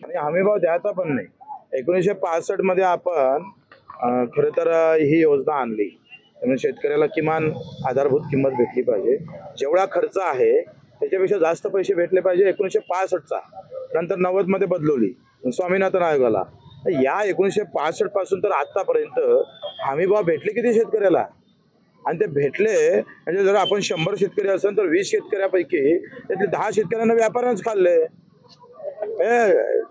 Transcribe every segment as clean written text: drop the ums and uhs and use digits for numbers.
आणि हमीभाव द्यायचा पण नाही. 1965 मध्ये आपण खरं तर ही योजना आणली. त्यामुळे शेतकऱ्याला किमान आधारभूत किंमत भेटली पाहिजे. जेवढा खर्च आहे त्याच्यापेक्षा जास्त पैसे भेटले पाहिजे. 1965चा नंतर 90 मध्ये बदलवली स्वामीनाथन आयोगाला. या 1965 पासून तर आतापर्यंत हमीभाव भेटले किती शेतकऱ्याला? आणि ते भेटले म्हणजे जर आपण 100 शेतकरी असेल तर 20 शेतकऱ्यापैकी त्यातले 10 शेतकऱ्यांना व्यापाऱ्यांनाच खाल्ले.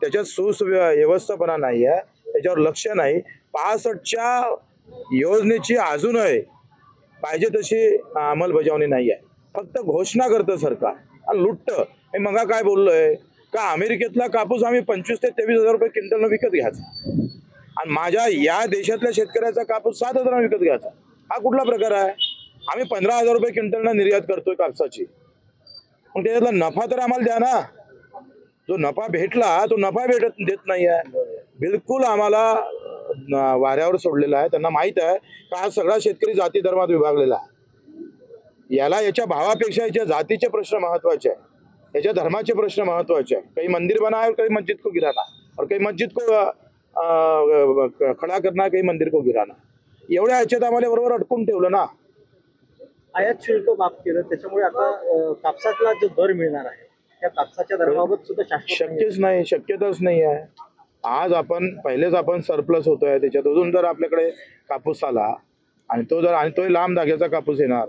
त्याच्यात सुव्यवस्थापना नाही आहे, त्याच्यावर लक्ष नाही. 65च्या योजनेची अजूनही पाहिजे तशी अंमलबजावणी नाही आहे. फक्त घोषणा करतं सरकार आणि लुटतं. मी मगा काय बोललोय का अमेरिकेतला कापूस आम्ही 25 ते 23,000 रुपये क्विंटलनं विकत घ्यायचा आणि माझ्या या देशातल्या शेतकऱ्याचा कापूस 7,000 विकत घ्यायचा. हा कुठला प्रकार आहे? आम्ही 15,000 रुपये क्विंटलनं निर्यात करतोय कापसाची. मग त्याच्यातला नफा तर आम्हाला द्या ना. जो नफा भेटला तो नफा देत नाही आहे. बिलकुल आम्हाला वाऱ्यावर सोडलेला आहे. त्यांना माहित आहे का हा सगळा शेतकरी जाती धर्मात विभागलेला आहे. याच्या भावापेक्षा याच्या जातीचे प्रश्न महत्वाचे आहे, याच्या धर्माचे प्रश्न महत्वाचे आहे. काही मंदिर बना है, काही मस्जिद को गिराना, और काही मस्जिद को खडा करना, काही मंदिर को गिराना. एवढ्या याच्यात आम्हाला बरोबर अटकून ठेवलं ना. आयात शुल्क माफ केलं त्याच्यामुळे आता कापसातला जो दर मिळणार आहे त्या कापसाच्या दराबाबत सुद्धा शक्यच नाही, शक्यताच नाही आहे. आज पहिलेच आपण सरप्लस होतोय, त्याच्यात अजून जर आपल्याकडे कापूस आला आणि तो लांब धाग्याचा कापूस येणार,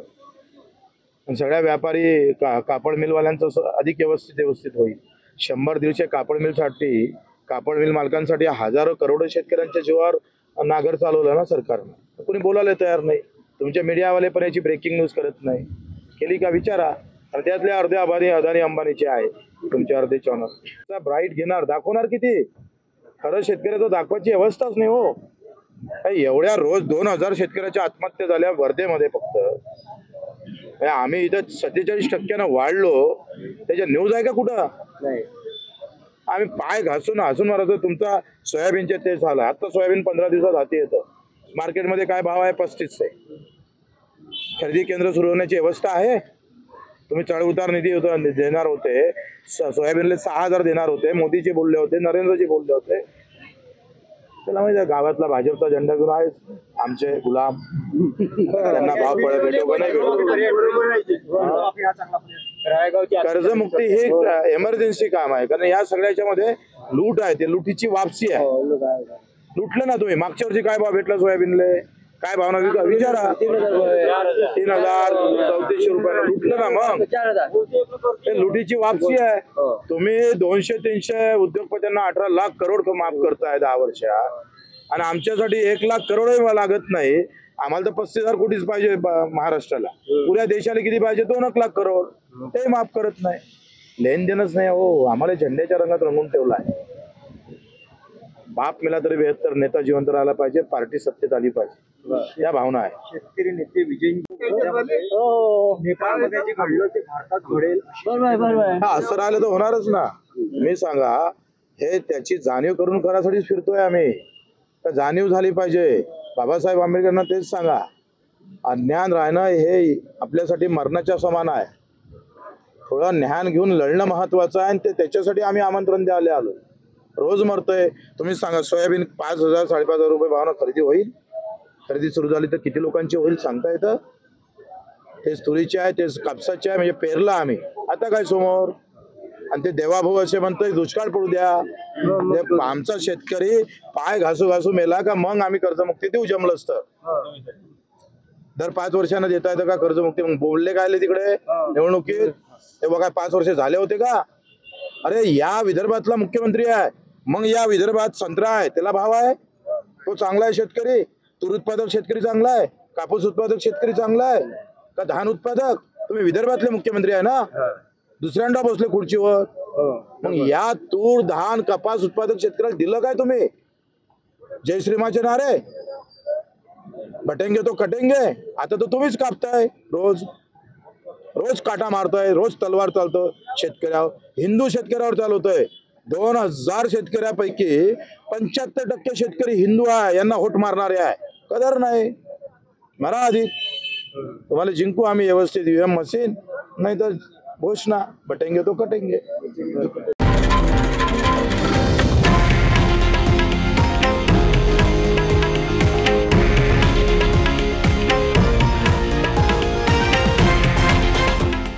सगळ्या व्यापारी कापड मिलवाल्यांचं अधिक व्यवस्थित होईल. 100-150 कापड मिलसाठी, कापड मिल मालकांसाठी हजारो करोडो शेतकऱ्यांच्या जीवावर नागर चालवलं ना सरकारनं. कोणी बोलायला तयार नाही. तुमच्या मीडियावाले पण याची ब्रेकिंग न्यूज करत नाही. केली का विचारा. आणि त्यातले अर्धे अदानी अंबानीचे आहे, तुमचे अर्धे चॅनल. ब्राईट घेणार, दाखवणार किती? खरं शेतकऱ्याचं दाखवायची अवस्थाच नाही हो. एवढ्या रोज 2,000 शेतकऱ्याच्या आत्महत्या झाल्या वर्धेमध्ये फक्त. आम्ही इथं 47% वाढलो, त्याच्या न्यूज आहे का कुठं? नाही. आम्ही पाय घासून हसून मारायचो. तुमचा सोयाबीनचे तेच झाला. आता सोयाबीन 15 दिवसात हाती येतं. मार्केटमध्ये काय भाव आहे? 35 आहे. खरेदी केंद्र सुरू होण्याची व्यवस्था आहे. तुम्ही चढ उतार निधी देणार होते, सोयाबीनला 6,000 देणार होते. मोदीजी बोलले होते, नरेंद्रजी बोलले होते. त्याला माहिती आहे गावातला भाजपचा झेंडा घेऊन आहे आमचे गुलाम. त्यांना भाव भेटो का नाही भेटो. कर्जमुक्ती हे एमर्जन्सी काम आहे, कारण या सगळ्याच्या मध्ये लूट आहे. ते लुटीची वापसी आहे. लुटलं ना तुम्ही. मागच्या वर्षी काय भाव भेटला सोयाबीनले? काय भावना विचारा. 3,034 रुपयाला लुटलं ना. मग हे लुटीची वापसी आहे. तुम्ही 200-300 उद्योगपत्यांना 18 लाख करोड माफ करताय 10 वर्षात, आणि आमच्यासाठी 1 लाख करोड लागत नाही. आम्हाला तर 35,000 कोटीच पाहिजे महाराष्ट्राला. पुऱ्या देशाला किती पाहिजे? 2 लाख करोड. ते माफ करत नाही. लेन देणच नाही हो. आम्हाला झेंड्याच्या रंगात रंगून ठेवला आहे. बाप मेला तरी 72 नेता जिवंत राहायला पाहिजे, पार्टी सत्तेत आली पाहिजे, या भावना आहे. शेतकरी नेते विजय नेपाळमध्ये जे घडलं ते भारतात घडेल असं राहिलं तर होणारच ना. मी सांगा, हे त्याची जाणीव करून करासाठीच फिरतोय आम्ही. तर जाणीव झाली पाहिजे. बाबासाहेब आंबेडकरांना तेच सांगा, अज्ञान राहणं हे आपल्यासाठी मरणाच्या समान आहे. थोडं ज्ञान घेऊन लढणं महत्वाचं आहे, आणि त्याच्यासाठी आम्ही आमंत्रण द्यायला आलो. रोज मरतोय. तुम्ही सांगा, सोयाबीन 5,000 5,500 रुपये भावानं खरेदी होईल. खरेदी सुरू झाली तर किती लोकांची होईल सांगता येतं? तेच तुरीचे आहे, तेच कापसाचे आहे. म्हणजे पेरला आम्ही, आता काय समोर? आणि ते देवाभाऊ असे म्हणतोय दुष्काळ पडू द्या. आमचा शेतकरी पाय घासू मेला का मग आम्ही कर्जमुक्ती देऊ जमलंच तर. दर 5 वर्षांना देता येतं का कर्जमुक्ती? मग बोलले काय तिकडे निवडणुकीत? ते बघा 5 वर्ष झाले होते का? अरे या विदर्भातला मुख्यमंत्री आहे, मग या विदर्भात संत्रा आहे, त्याला भाव आहे, तो चांगला आहे शेतकरी. तूर उत्पादक शेतकरी चांगला आहे, कापूस उत्पादक शेतकरी चांगला आहे का धान उत्पादक? तुम्ही विदर्भातले मुख्यमंत्री आहे ना, दुसऱ्यांदा बसले खुर्चीवर. मग या तूर धान कपास उत्पादक शेतकऱ्याला दिलं काय तुम्ही? जय श्रीमाचे नारे, बटेंगे तो कटेंगे. आता तर तुम्हीच कापताय. रोज काटा मारतोय, रोज तलवार चालतो शेतकऱ्यावर. हिंदू शेतकऱ्यावर चालवतोय. 2,000 शेतकऱ्यापैकी 75% शेतकरी हिंदू आहे, यांना होट मारणारे आहे. कदर नाही. मरा आधी तुम्हाला जिंकू आम्ही व्यवस्थित ईव्हीएम मशीन, नाही तर घोषणा, बटेंगे तो कटेंगे.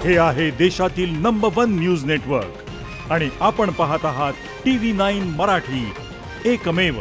हे आहे देशातील नंबर 1 न्यूज नेटवर्क आणि आपण पाहत आहात TV9 मराठी, एकमेव.